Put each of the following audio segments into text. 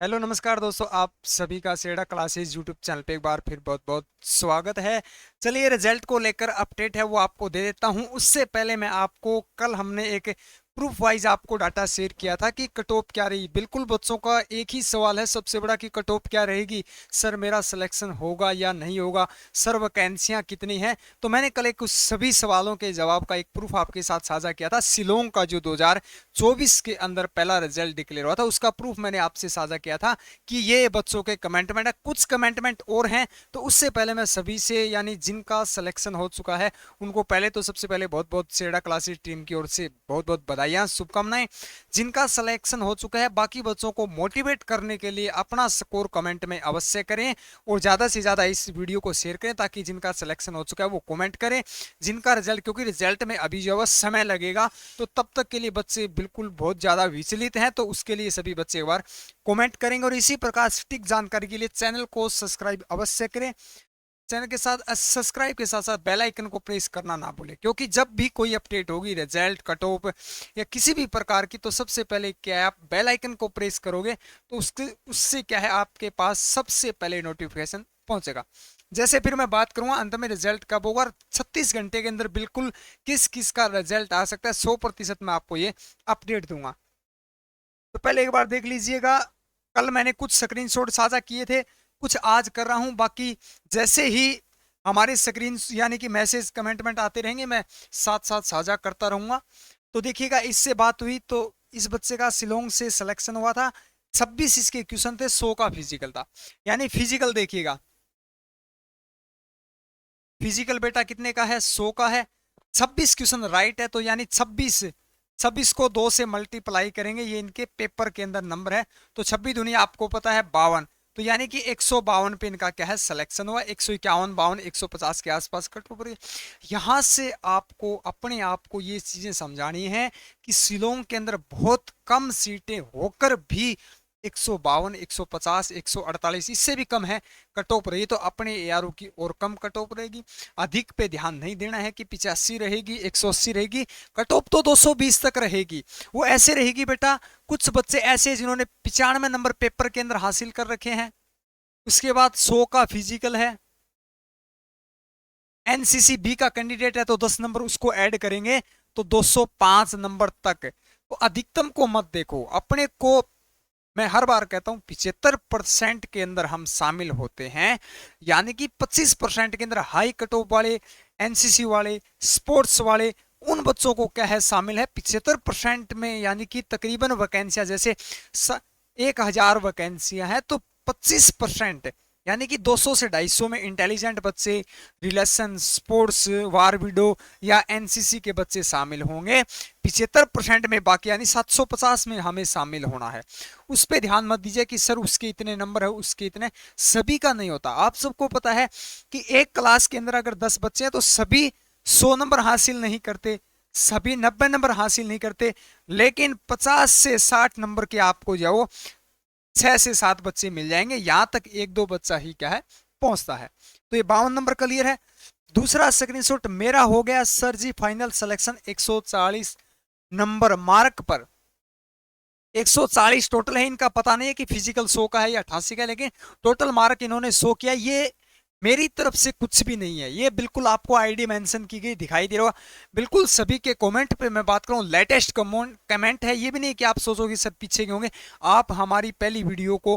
Hello नमस्कार दोस्तों, आप सभी का सेड़ा क्लासेस यूट्यूब चैनल पे एक बार फिर बहुत बहुत स्वागत है। चलिए, रिजल्ट को लेकर अपडेट है वो आपको दे देता हूं। उससे पहले मैं आपको कल हमने एक प्रूफ वाइज आपको डाटा शेयर किया था कि कट ऑफ क्या रही। बिल्कुल बच्चों का एक ही सवाल है सबसे बड़ा कि कट ऑफ क्या रहेगी, सर मेरा सिलेक्शन होगा या नहीं होगा, सर वैकेंसियां कितनी हैं। तो मैंने कल एक उस सभी सवालों के जवाब का एक प्रूफ आपके साथ साझा किया था। शिलोंग का जो 2024 के अंदर पहला रिजल्ट डिक्लेयर हुआ था उसका प्रूफ मैंने आपसे साझा किया था कि ये बच्चों के कमेंटमेंट है। कुछ कमेंटमेंट और हैं, तो उससे पहले मैं सभी से यानी जिनका सिलेक्शन हो चुका है उनको पहले तो सबसे पहले बहुत बहुत सेड़ा क्लासेस टीम की ओर से बहुत बहुत बधाइयां, शुभकामनाएं। जिनका सिलेक्शन हो चुका है बाकी बच्चों को मोटिवेट करने के लिए अपना स्कोर कमेंट में अवश्य करें और ज़्यादा से ज़्यादा इस वीडियो को शेयर करें ताकि जिनका सिलेक्शन हो चुका है वो कमेंट करें। जिनका रिजल्ट, क्योंकि रिजल्ट में अभी जो है समय लगेगा, तो तब तक के लिए बच्चे बिल्कुल बहुत ज़्यादा विचलित हैं, तो उसके लिए सभी बच्चे एक बार कमेंट करेंगे। और इसी प्रकार सटीक जानकारी के लिए चैनल को सब्सक्राइब अवश्य करें। चैनल के साथ सब्सक्राइब के साथ साथ बेल आइकन को प्रेस करना ना भूलें, क्योंकि जब भी कोई अपडेट होगी रिजल्ट, कट ऑफ या किसी भी प्रकार की, तो सबसे पहले क्या है, आप बेल आइकन को प्रेस करोगे तो उससे क्या है, आपके पास सबसे पहले नोटिफिकेशन पहुंचेगा। जैसे फिर मैं बात करूंगा अंत में रिजल्ट कब होगा, 36 घंटे के अंदर बिल्कुल किस किस का रिजल्ट आ सकता है, 100% मैं आपको ये अपडेट दूंगा। तो पहले एक बार देख लीजिएगा, कल मैंने कुछ स्क्रीनशॉट साझा किए थे, कुछ आज कर रहा हूं। बाकी जैसे ही हमारे स्क्रीन यानी कि मैसेज कमेंटमेंट आते रहेंगे मैं साथ साथ साझा करता रहूंगा। तो देखिएगा, इससे बात हुई तो इस बच्चे का शिलोंग से सिलेक्शन हुआ था। 26 इसके क्वेश्चन थे, 100 का फिजिकल था। यानी फिजिकल देखिएगा, फिजिकल बेटा कितने का है, 100 का है। 26 क्वेश्चन राइट है, तो यानी 26 26 को 2 से मल्टीप्लाई करेंगे, ये इनके पेपर के अंदर नंबर है। तो 26 दुनिया आपको पता है 52, तो यानी कि 152 पे इनका क्या है, सिलेक्शन हुआ। 151, 52, 150 के आसपास कट ऑफ रही। यहाँ से आपको अपने आप को ये चीजें समझानी है कि शिलोंग के अंदर बहुत कम सीटें होकर भी 152, 150, 148 इससे भी कम है कट ऑफ रही, तो अपने एआरओ की और कम कट ऑफ रहेगी। अधिक पे ध्यान नहीं देना है कि 85 रहेगी, 180 रहेगी, कट ऑफ तो 220 तक रहेगी। वो ऐसे रहेगी बेटा, कुछ बच्चे ऐसे जिन्होंने 95 नंबर पेपर के अंदर हासिल कर रखे हैं, उसके बाद 100 का फिजिकल है, एनसीसी बी का कैंडिडेट है तो 10 नंबर उसको ऐड करेंगे तो 205 नंबर तक। तो अधिकतम को मत देखो, अपने को मैं हर बार कहता हूं 75% के अंदर हम शामिल होते हैं, यानी कि 25% के अंदर हाई कट ऑफ वाले, एनसीसी वाले, स्पोर्ट्स वाले, उन बच्चों को क्या है शामिल है 75% में। यानी कि तकरीबन वैकेंसियां जैसे 1000 वैकेंसियां हैं, तो 25% यानी कि 200 से 250 में इंटेलिजेंट बच्चे, रिलेशन, स्पोर्ट्स, वारविडो या एनसीसी के बच्चे शामिल होंगे। 75% में बाकी यानी 750 में हमें शामिल होना है। उस पर ध्यान मत दीजिए कि सर उसके इतने नंबर है, उसके इतने, सभी का नहीं होता। आप सबको पता है कि एक क्लास के अंदर अगर 10 बच्चे हैं तो सभी 100 नंबर हासिल नहीं करते, सभी 90 नंबर हासिल नहीं करते, लेकिन 50 से 60 नंबर के आपको जाओ 6 से 7 बच्चे मिल जाएंगे, यहां तक एक दो बच्चा ही क्या है पहुंचता है। तो ये 52 नंबर क्लियर है। दूसरा स्क्रीनशॉट मेरा हो गया, सर जी फाइनल सिलेक्शन 140 नंबर मार्क पर। 140 टोटल है इनका, पता नहीं है कि फिजिकल 100 का है या 88 का है, लेकिन टोटल मार्क इन्होंने 100 किया। ये मेरी तरफ से कुछ भी नहीं है, ये बिल्कुल आपको आईडी मेंशन की गई दिखाई दे रहा होगा। बिल्कुल सभी के कमेंट पे मैं बात करूं, लेटेस्ट कमेंट है, ये भी नहीं कि आप सोचोगे सब पीछे के होंगे। आप हमारी पहली वीडियो को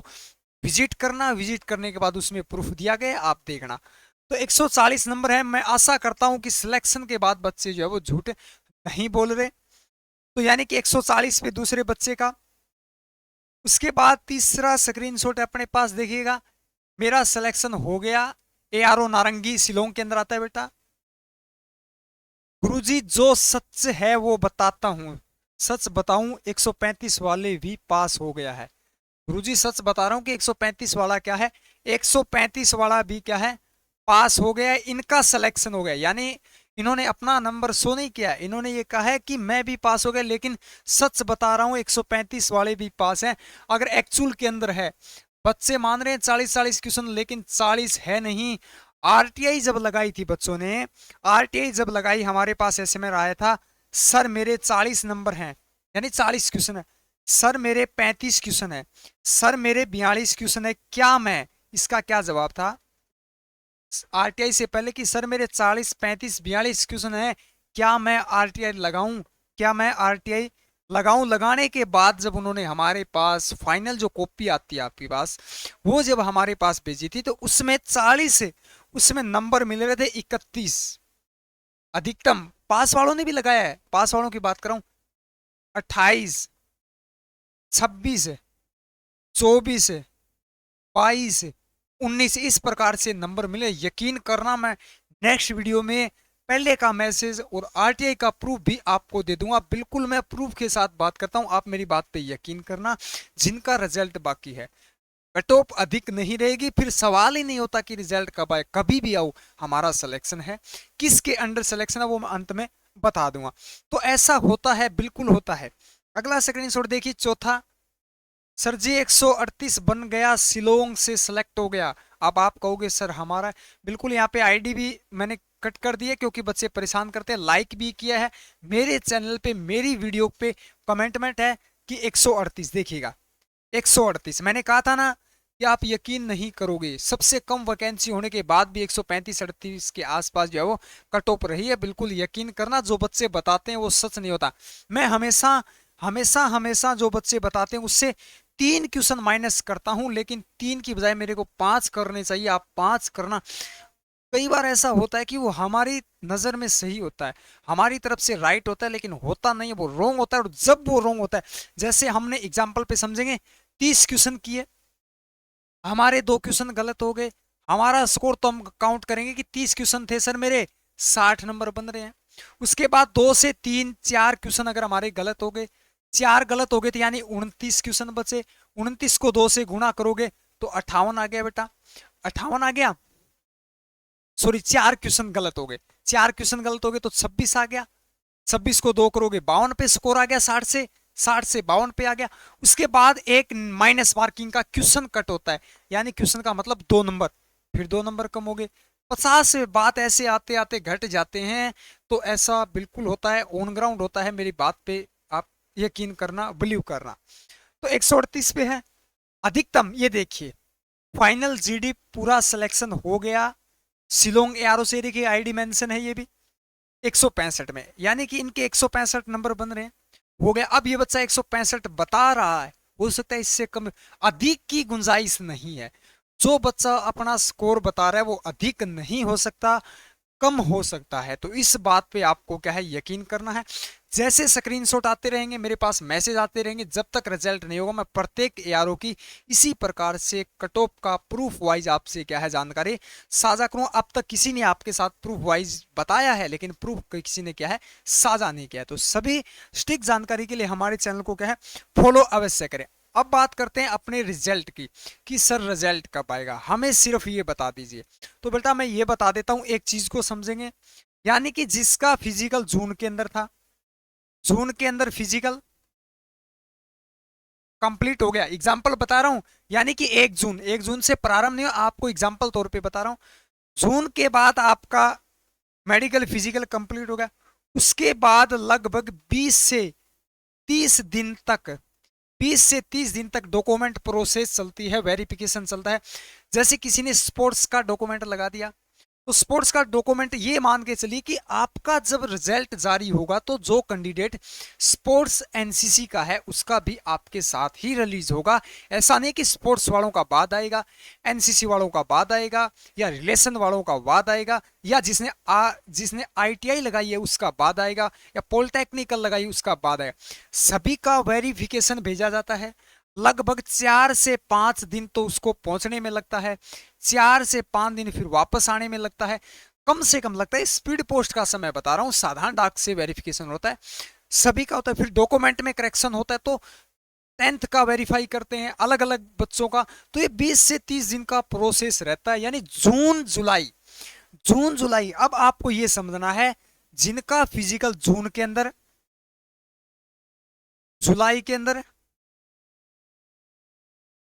विजिट करना, विजिट करने के बाद उसमें प्रूफ दिया गया, आप देखना। तो 140 नंबर है। मैं आशा करता हूं कि सिलेक्शन के बाद बच्चे जो है वो झूठ नहीं बोल रहे। तो यानी कि 140 पे दूसरे बच्चे का। उसके बाद तीसरा स्क्रीनशॉट अपने पास देखिएगा, मेरा सिलेक्शन हो गया। एआरओ नारंगी शिलोंग के अंदर आता है बेटा। गुरुजी जो सच है वो बताता हूं, सच बताऊं 135 वाले भी पास हो गया है। गुरुजी सच बता रहा हूं कि 135 वाला क्या है, 135 वाला भी क्या है पास हो गया है, इनका सिलेक्शन हो गया। यानी इन्होंने अपना नंबर शो नहीं किया, इन्होंने ये कहा है कि मैं भी पास हो गया, लेकिन सच बता रहा हूं 135 वाले भी पास हैं। अगर एक्चुअल के अंदर है, बच्चे मान रहे हैं 40-40 क्वेश्चन, लेकिन 40 है नहीं। आरटीआई जब लगाई थी बच्चों ने, आरटीआई जब लगाई हमारे पास एसएमआर आया था, सर मेरे 40 नंबर हैं, यानी 40 क्वेश्चन है। सर मेरे 35 क्वेश्चन है, सर मेरे 42 क्वेश्चन है, क्या मैं, इसका क्या जवाब था आरटीआई से पहले कि सर मेरे 40 35 42 क्वेश्चन है, क्या मैं आरटीआई लगाऊं, क्या मैं आरटीआई लगाऊं। लगाने के बाद जब उन्होंने हमारे पास फाइनल जो कॉपी आती है आपके पास, वो जब हमारे पास भेजी थी तो उसमें 40, उसमें नंबर मिल रहे थे 31 अधिकतम। पास वालों ने भी लगाया है, पास वालों की बात कर रहा हूं, 28, 26, 24, 22, 19 इस प्रकार से नंबर मिले। यकीन करना मैं नेक्स्ट वीडियो में पहले का मैसेज और आरटीआई का प्रूफ भी आपको दे दूंगा। बिल्कुल मैं प्रूफ के साथ बात करता हूं, आप मेरी बात पे यकीन करना। जिनका रिजल्ट बाकी है, कट ऑफ अधिक नहीं रहेगी, फिर सवाल ही नहीं होता कि रिजल्ट कब आए, कभी भी आओ हमारा सिलेक्शन है। किसके अंडर सिलेक्शन है वो मैं अंत में बता दूंगा। तो ऐसा होता है, बिल्कुल होता है। अगला स्क्रीनशॉट देखिए, चौथा, सर जी 138 बन गया, शिलोंग से सिलेक्ट हो गया। अब आप कहोगे सर हमारा, बिल्कुल यहाँ पे आईडी भी मैंने कट कर दी है क्योंकि बच्चे परेशान करते हैं। लाइक भी किया है मेरे चैनल पे, मेरी वीडियो पे कमेंटमेंट है कि 138 देखिएगा, 138 मैंने कहा था ना कि आप यकीन नहीं करोगे, सबसे कम वैकेंसी होने के बाद भी 135 38 के आसपास जो है वो कट ऑफ रही है। बिल्कुल यकीन करना, जो बच्चे बताते हैं वो सच नहीं होता। मैं हमेशा हमेशा हमेशा जो बच्चे बताते हैं उससे 3 क्वेश्चन माइनस करता हूं, लेकिन 3 की बजाय मेरे को 5 करने चाहिए, आप 5 करना। कई बार ऐसा होता है कि वो हमारी नजर में सही होता है, हमारी तरफ से राइट होता है, लेकिन होता नहीं है, वो रोंग होता है। और जब वो रोंग होता है, जैसे हमने एग्जाम्पल पे समझेंगे, 30 क्वेश्चन किए, हमारे 2 क्वेश्चन गलत हो गए, हमारा स्कोर तो हम काउंट करेंगे कि 30 क्वेश्चन थे सर मेरे, 60 नंबर बन रहे हैं। उसके बाद 2 से 3 4 क्वेश्चन अगर हमारे गलत हो गए, 4 गलत हो गए तो यानी 29 क्वेश्चन बचे। 29 को 2 से गुणा करोगे तो 58 आ गया बेटा, 58 आ गया। सॉरी 4 क्वेश्चन गलत हो गए, 4 क्वेश्चन गलत हो गए तो 26 आ गया। 26 को 2 करोगे 52 पे स्कोर आ गया, 60 से, 60 से 52 पे आ गया। उसके बाद एक माइनस मार्किंग का क्वेश्चन कट होता है, यानी क्वेश्चन का मतलब 2 नंबर, फिर 2 नंबर कम हो गए। 50 से बात ऐसे आते आते घट जाते हैं। तो ऐसा बिल्कुल होता है, ऑन ग्राउंड होता है, मेरी बात पे आप यकीन करना, बिलीव करना। तो 138 पे है अधिकतम। ये देखिए फाइनल जीडी पूरा सिलेक्शन हो गया, शिलोंग एआरओ से देखिए आईडी मेंशन है, ये भी 165 में, यानी कि इनके 165 नंबर बन रहे हैं, हो गया। अब ये बच्चा 165 बता रहा है, हो सकता है इससे कम, अधिक की गुंजाइश नहीं है। जो बच्चा अपना स्कोर बता रहा है वो अधिक नहीं हो सकता, कम हो सकता है। तो इस बात पे आपको क्या है, यकीन करना है। जैसे स्क्रीनशॉट आते रहेंगे मेरे पास, मैसेज आते रहेंगे, जब तक रिजल्ट नहीं होगा मैं प्रत्येक एआरओ की इसी प्रकार से कट ऑफ का प्रूफ वाइज आपसे क्या है जानकारी साझा करूं। अब तक किसी ने आपके साथ प्रूफ वाइज बताया है, लेकिन प्रूफ किसी ने क्या है साझा नहीं किया है। तो सभी स्टिक जानकारी के लिए हमारे चैनल को क्या है फॉलो अवश्य करें। अब बात करते हैं अपने रिजल्ट की, कि सर रिजल्ट कब आएगा, हमें सिर्फ ये बता दीजिए। तो बेटा मैं ये बता देता हूं, एक चीज को समझेंगे, यानी कि जिसका फिजिकल जून के अंदर था, जून के अंदर फिजिकल कंप्लीट हो गया, एग्जाम्पल बता रहा हूं, यानी कि 1 जून, 1 जून से प्रारंभ नहीं हो, आपको एग्जाम्पल तौर पे बता रहा हूं। जून के बाद आपका मेडिकल फिजिकल कंप्लीट हो गया, उसके बाद लगभग 20 से 30 दिन तक, 20 से 30 दिन तक डॉक्यूमेंट प्रोसेस चलती है, वेरिफिकेशन चलता है। जैसे किसी ने स्पोर्ट्स का डॉक्यूमेंट लगा दिया, तो स्पोर्ट्स का डॉक्यूमेंट ये मान के चलिए कि आपका जब रिजल्ट जारी होगा तो जो कैंडिडेट स्पोर्ट्स एनसीसी का है उसका भी आपके साथ ही रिलीज होगा। ऐसा नहीं कि स्पोर्ट्स वालों का बाद आएगा, एनसीसी वालों का बाद आएगा, या रिलेशन वालों का बाद आएगा, या जिसने आईटीआई लगाई है उसका बाद आएगा, या पॉलिटेक्निकल लगाई उसका बाद आएगा। सभी का वेरिफिकेशन भेजा जाता है। लगभग 4 से 5 दिन तो उसको पहुंचने में लगता है, 4 से 5 दिन फिर वापस आने में लगता है, कम से कम लगता है। स्पीड पोस्ट का समय बता रहा हूं, साधारण डाक से वेरिफिकेशन होता है, सभी का होता है। फिर डॉक्यूमेंट में करेक्शन होता है, तो 10th का वेरीफाई करते हैं, अलग अलग बच्चों का। तो ये 20 से 30 दिन का प्रोसेस रहता है, यानी जून जुलाई, जून जुलाई। अब आपको ये समझना है, जिनका फिजिकल जून के अंदर, जुलाई के अंदर,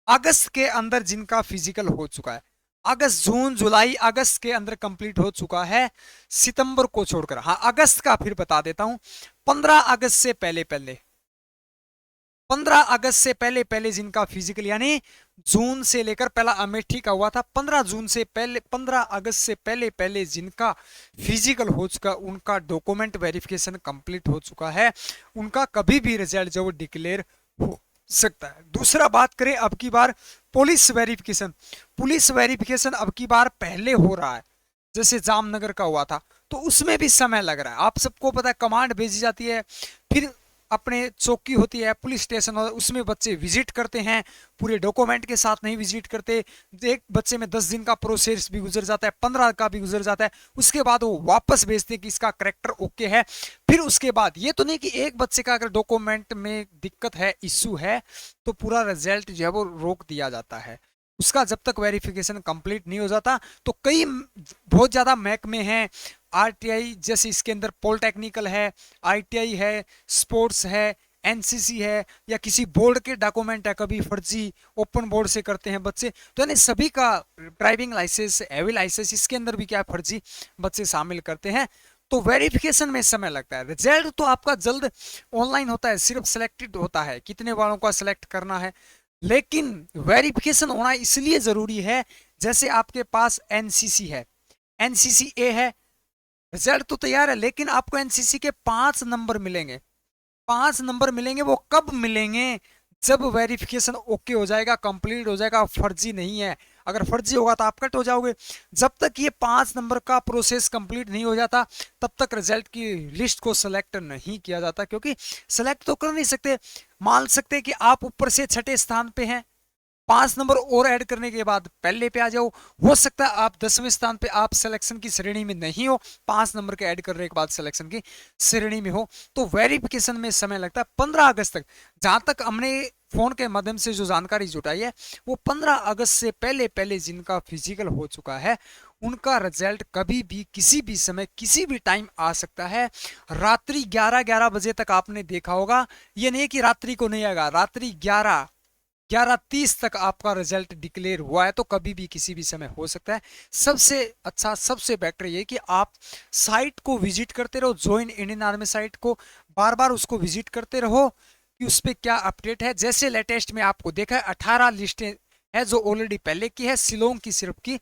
अगस्त के अंदर जिनका फिजिकल हो चुका है, अगस्त जून जुलाई अगस्त के अंदर कंप्लीट हो चुका है, सितंबर को छोड़कर। हाँ अगस्त का फिर बता देता हूं, 15 अगस्त से पहले पहले, 15 अगस्त से पहले पहले जिनका फिजिकल, यानी जून से लेकर, पहला अमेठी का हुआ था 15 जून से पहले, 15 अगस्त से पहले पहले जिनका फिजिकल हो चुका, उनका डॉक्यूमेंट वेरिफिकेशन कंप्लीट हो चुका है, उनका कभी भी रिजल्ट जो डिक्लेयर हो सकता है। दूसरा बात करें अब की बार पुलिस वेरिफिकेशन, पुलिस वेरिफिकेशन अब की बार पहले हो रहा है, जैसे जामनगर का हुआ था, तो उसमें भी समय लग रहा है। आप सबको पता है कमांड भेजी जाती है, फिर अपने चौकी होती है, पुलिस स्टेशन, और उसमें बच्चे विजिट करते हैं, पूरे डॉक्यूमेंट के साथ नहीं विजिट करते। एक बच्चे में 10 दिन का प्रोसेस भी गुजर जाता है, 15 का भी गुजर जाता है, उसके बाद वो वापस भेजते हैं कि इसका करेक्टर ओके है। फिर उसके बाद ये तो नहीं कि एक बच्चे का अगर डॉक्यूमेंट में दिक्कत है, इश्यू है, तो पूरा रिजल्ट जो है वो रोक दिया जाता है। उसका जब तक वेरिफिकेशन कंप्लीट नहीं हो जाता, तो कई बहुत ज़्यादा महकमे हैं, आरटीआई जैसे इसके अंदर पॉलिटेक्निकल है, आईटीआई है, स्पोर्ट्स है, एनसीसी है, या किसी बोर्ड के डॉक्यूमेंट है, कभी फर्जी ओपन बोर्ड से करते हैं बच्चे, तो यानी सभी का ड्राइविंग लाइसेंस, हैवी लाइसेंस, इसके अंदर भी क्या है, फर्जी बच्चे शामिल करते हैं। तो वेरिफिकेशन में समय लगता है। रिजल्ट तो आपका जल्द ऑनलाइन होता है, सिर्फ सिलेक्टेड होता है कितने वालों का सिलेक्ट करना है, लेकिन वेरिफिकेशन होना इसलिए जरूरी है, जैसे आपके पास एनसीसी है, एनसीसी ए है, रिजल्ट तो तैयार है, लेकिन आपको एनसीसी के 5 नंबर मिलेंगे, 5 नंबर मिलेंगे। वो कब मिलेंगे, जब वेरिफिकेशन ओके हो जाएगा, कंप्लीट हो जाएगा, फर्जी नहीं है। अगर फर्जी होगा तो आप कट हो जाओगे। जब तक ये 5 नंबर का प्रोसेस कंप्लीट नहीं हो जाता, तब तक रिजल्ट की लिस्ट को सिलेक्ट नहीं किया जाता, क्योंकि सिलेक्ट तो कर नहीं सकते। मान सकते कि आप ऊपर से छठे स्थान पे हैं, 5 नंबर और ऐड करने के बाद पहले पे आ जाओ। हो सकता है आप 10वें स्थान पे, आप सिलेक्शन की श्रेणी में नहीं हो, 5 नंबर के ऐड करने के बाद सिलेक्शन की श्रेणी में हो, तो वेरिफिकेशन में समय लगता है 15 अगस्त तक। जहां तक हमने फोन के माध्यम से जो जानकारी जुटाई है, वो 15 अगस्त से पहले पहले जिनका फिजिकल हो चुका है, उनका रिजल्ट कभी भी किसी भी समय किसी भी टाइम आ सकता है। रात्रि 11 बजे तक आपने देखा होगा, ये नहीं कि रात्रि को नहीं आएगा, रात्रि 11:30 तक आपका रिजल्ट डिक्लेयर हुआ है, तो कभी भी किसी भी समय हो सकता है। सबसे अच्छा, सबसे बेटर ये कि आप साइट को विजिट करते रहो, ज्वाइन इंडियन आर्मी साइट को बार बार उसको विजिट करते रहो कि उस पर क्या अपडेट है। जैसे लेटेस्ट में आपको देखा है 18 लिस्टें है जो ऑलरेडी पहले की है, शिलोंग की सिर्फ की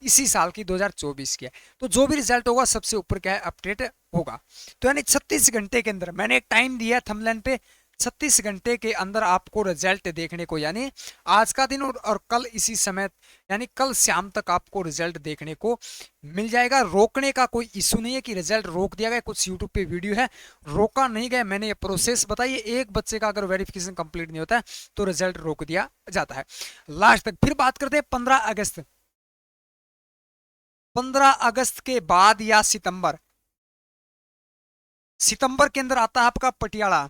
इसी साल की 2024 की है। तो जो भी रिजल्ट होगा सबसे ऊपर क्या है, अपडेट होगा। तो यानी 36 घंटे के अंदर, मैंने एक टाइम दिया थंबनेल पे, 36 घंटे के अंदर आपको रिजल्ट देखने को, यानी आज का दिन और कल इसी समय, यानी कल शाम तक आपको रिजल्ट देखने को मिल जाएगा। रोकने का कोई इशू नहीं है कि रिजल्ट रोक दिया गया, कुछ यूट्यूब पे वीडियो है, रोका नहीं गया। मैंने ये प्रोसेस बताई है, एक बच्चे का अगर वेरिफिकेशन कंप्लीट नहीं होता है तो रिजल्ट रोक दिया जाता है लास्ट तक। फिर बात करते हैं 15 अगस्त, 15 अगस्त के बाद या सितंबर, सितंबर के अंदर आता है आपका पटियाला,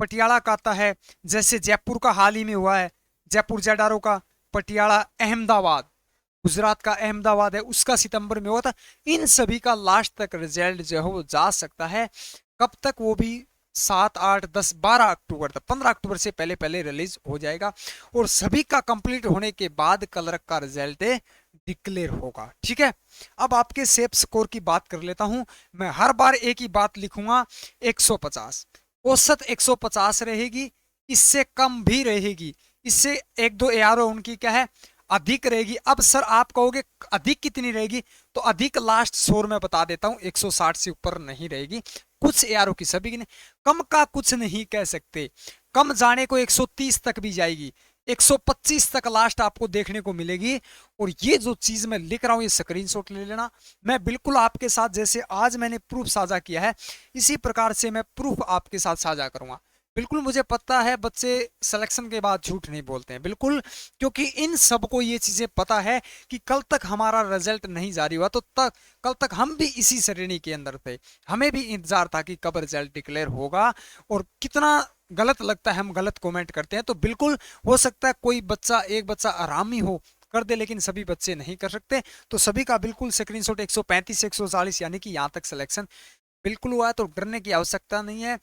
पटियाला का आता है, जैसे जयपुर का हाल ही में हुआ है, जयपुर जेडारो का, पटियाला, अहमदाबाद, गुजरात का अहमदाबाद है, उसका सितंबर में हुआ था। इन सभी का लास्ट तक रिजल्ट जो है वो जा सकता है, कब तक, वो भी 7, 8, 10, 12 अक्टूबर तक, 15 अक्टूबर से पहले पहले रिलीज हो जाएगा। और सभी का कंप्लीट होने के बाद कलर का रिजल्ट डिक्लेयर होगा। ठीक है, अब आपके सेफ स्कोर की बात कर लेता हूं। मैं हर बार एक ही बात लिखूंगा, 150, औसत 150 रहेगी, इससे कम भी रहेगी, इससे एक दो एआरओ उनकी क्या है, अधिक रहेगी। अब सर आप कहोगे अधिक कितनी रहेगी, तो अधिक लास्ट शोर में बता देता हूं, 160 से ऊपर नहीं रहेगी, कुछ एआरओ की, सभी की नहीं। कम का कुछ नहीं कह सकते, कम जाने को 130 तक भी जाएगी, 125 तक लास्ट आपको देखने को मिलेगी। और ये जो चीज मैं लिख रहा हूं, ये स्क्रीनशॉट ले लेना। मैं बिल्कुल आपके साथ, जैसे आज मैंने प्रूफ साझा किया है, इसी प्रकार से मैं प्रूफ आपके साथ साझा करूंगा। बिल्कुल मुझे पता है बच्चे सिलेक्शन के बाद झूठ नहीं बोलते हैं, बिल्कुल, क्योंकि इन सबको ये चीजें पता है कि कल तक हमारा रिजल्ट नहीं जारी हुआ, तो कल तक हम भी इसी श्रेणी के अंदर थे, हमें भी इंतजार था कि कब रिजल्ट डिक्लेयर होगा। और कितना गलत लगता है, हम गलत कमेंट करते हैं, तो बिल्कुल हो सकता है कोई बच्चा, एक बच्चा आरामी हो कर दे, लेकिन सभी बच्चे नहीं कर सकते। तो सभी का बिल्कुल स्क्रीनशॉट 135 से 140, यानी कि यहाँ तक सिलेक्शन बिल्कुल हुआ है, तो डरने की आवश्यकता नहीं है।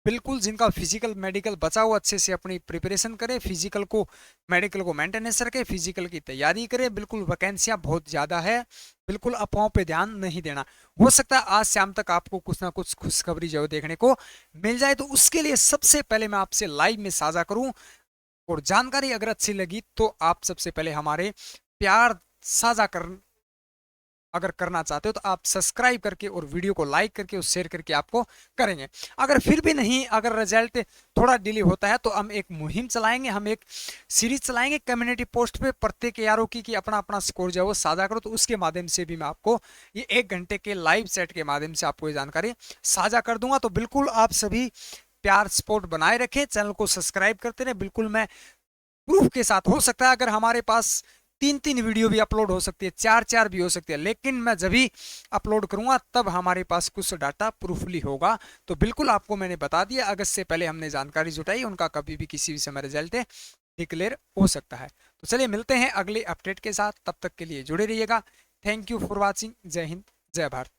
बिल्कुल जिनका फिजिकल मेडिकल बचा हुआ अच्छे से अपनी प्रिपरेशन करें, फिजिकल को मेडिकल को मेंटेनेंस रखें, फिजिकल की तैयारी करें। बिल्कुल वैकेंसियां बहुत ज़्यादा है, बिल्कुल अफवाहों पे ध्यान नहीं देना। हो सकता है आज शाम तक आपको कुछ ना कुछ खुशखबरी जो देखने को मिल जाए, तो उसके लिए सबसे पहले मैं आपसे लाइव में साझा करूं। और जानकारी अगर अच्छी लगी तो आप सबसे पहले हमारे प्यार साझा कर अगर करना चाहते हो तो आप सब्सक्राइब करके और वीडियो को लाइक करके और शेयर करके आपको करेंगे। अगर फिर भी नहीं, अगर रिजल्ट थोड़ा डिले होता है तो हम एक मुहिम चलाएंगे, हम एक सीरीज चलाएंगे कम्युनिटी पोस्ट पे प्रत्येक यारों की कि अपना अपना स्कोर जो है वो साझा करो। तो उसके माध्यम से भी मैं आपको ये 1 घंटे के लाइव सेट के माध्यम से आपको ये जानकारी साझा कर दूंगा। तो बिल्कुल आप सभी प्यार सपोर्ट बनाए रखें, चैनल को सब्सक्राइब करते रहे। बिल्कुल मैं प्रूफ के साथ, हो सकता है अगर हमारे पास 3-3 वीडियो भी अपलोड हो सकती है, 4-4 भी हो सकती है, लेकिन मैं जब भी अपलोड करूंगा तब हमारे पास कुछ डाटा प्रूफली होगा। तो बिल्कुल आपको मैंने बता दिया, अगस्त से पहले हमने जानकारी जुटाई, उनका कभी भी किसी भी समय रिजल्ट डिक्लेयर हो सकता है। तो चलिए मिलते हैं अगले अपडेट के साथ, तब तक के लिए जुड़े रहिएगा। Thank you for watching. जय हिंद, जय भारत।